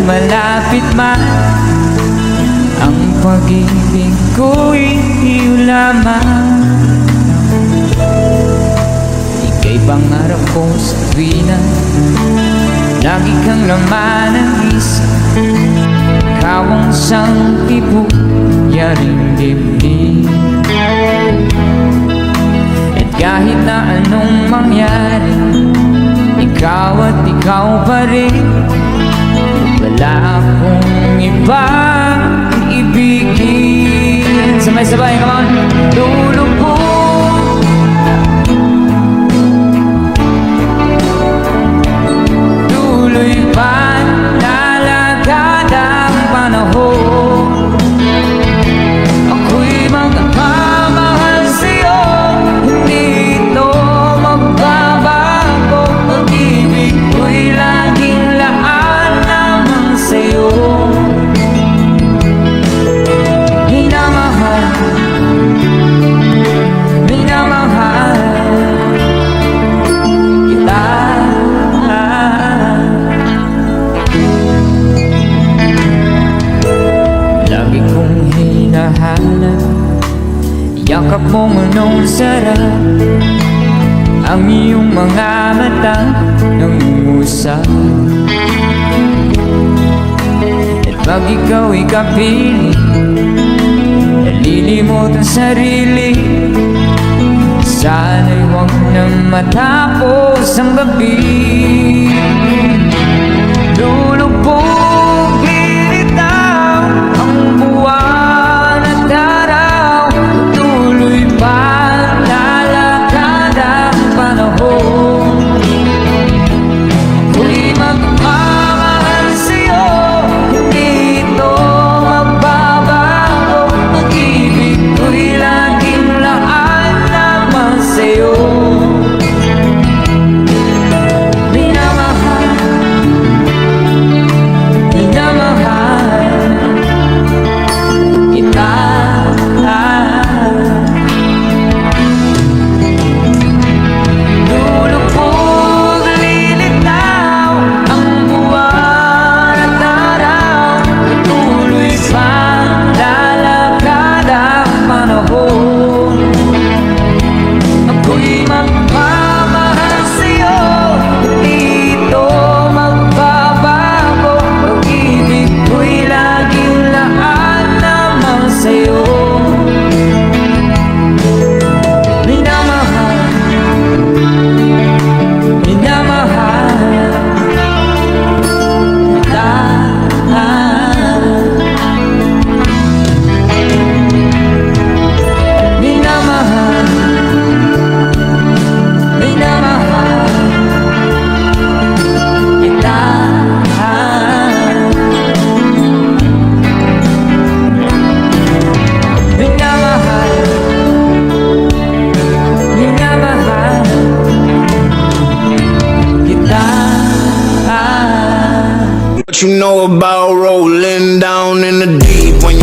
malapit man, ang pag-ibig ko'y iyo lamang. Ika'y pangarap ko sa tuwina, lagi kang laman ng isip. Ikaw ang isang tibuyaring dibdib. At kahit na anong mangyari, ikaw at ikaw pa rin. Wala akong ibang ibigin. Sabay-sabay, come on! Lulubog, tuloy pa lalakad ang panahon. Ako'y magmamahal sa'yo, hindi ito magbabago. Pag-ibig ko'y laging laan naman sa'yo. Minamahal, minamahal kita. Lagi kong hinahanap yakap mong anong sarap. Ang iyong mga mata nangungusap. At pag ikaw'y kapili, nalilimot ang sarili. Sana'y huwag na matapos ang gabi. Lulubog, lilitaw ang buwan at araw. Tuloy pa lalakad ang panahon. Ako'y magmamahal sa'yo, hindi ito magbabago. Pag-ibig ko'y laging laan naman sa'yo. Minamahal, minamahal kita. Lulubog, lilitaw ang buwan at araw. Tuloy pa lalakad ang panahon. Ako'y magmamahal sa'yo, hindi ito magbabago. Pag-ibig ko'y laging laan naman sa'yo. Minamahal, minamahal kita. Minamahal, minamahal kita. Minamahal, minamahal kita. What you know about rolling down in the deep when